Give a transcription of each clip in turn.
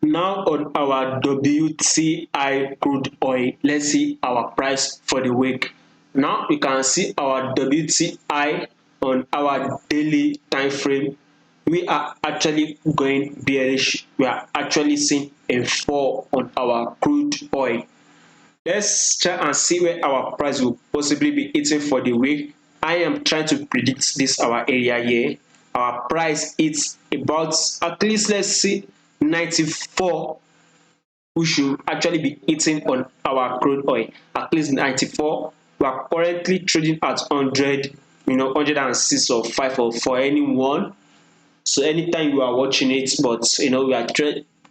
Now on our WTI crude oil, let's see our price for the week. Now we can see our WTI on our daily time frame. We are actually going bearish. We are actually seeing a fall on our crude oil. Let's try and see where our price will possibly be hitting for the week. I am trying to predict this our area here. Our price is about at least, let's see, 94. We should actually be hitting on our crude oil at least 94. We are currently trading at 100, 106 or 5 or for anyone. So anytime you are watching it, but we are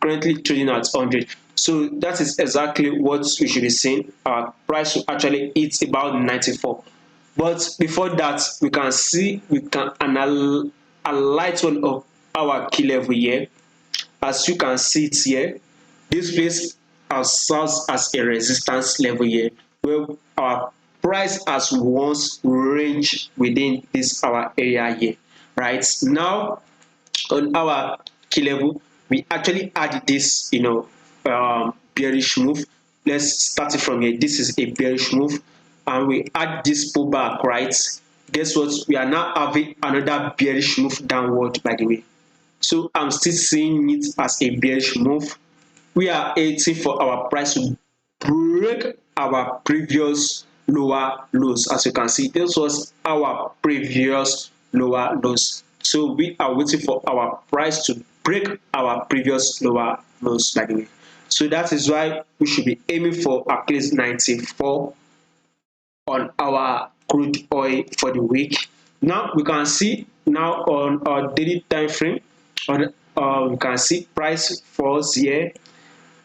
currently trading at 100. So that is exactly what we should be seeing. Our price will actually hit about 94. But before that, we can analyze one of our key level here. As you can see it here, this place serves as a resistance level here, where our price has once ranged within this our area here. Right now, on our key level, we actually add this, bearish move. Let's start it from here. This is a bearish move, and we add this pullback, right? Guess what? We are now having another bearish move downward, by the way. So I'm still seeing it as a bearish move. We are waiting for our price to break our previous lower lows. As you can see, this was our previous lower lows. So we are waiting for our price to break our previous lower lows, by the way. So that is why we should be aiming for at least 94 on our crude oil for the week. Now we can see now on our daily time frame, we can see price falls here.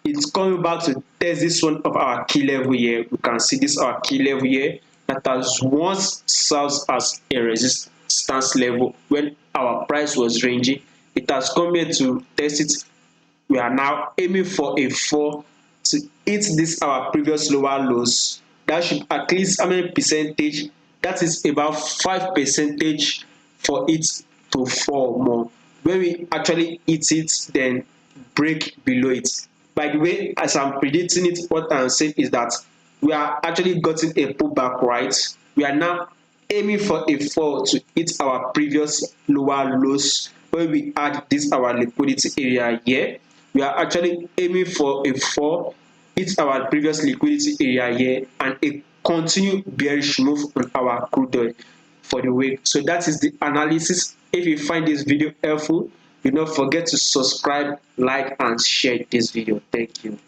It's coming back to test this one of our key level here. We can see this our key level here that has once served as a resistance level when our price was ranging. It has come here to test it. We are now aiming for a fall to hit this our previous lower lows. That should at least, how many percentage? That is about 5% for it to fall more. When we actually hit it, then break below it. By the way, as I'm predicting it, what I'm saying is that we are actually getting a pullback, right? We are now aiming for a fall to hit our previous lower lows when we add this our liquidity area here. We are actually aiming for a fall, hit our previous liquidity area here, and a continued bearish move on our crude oil for the week. So that is the analysis. If you find this video helpful, do not forget to subscribe, like, and share this video. Thank you.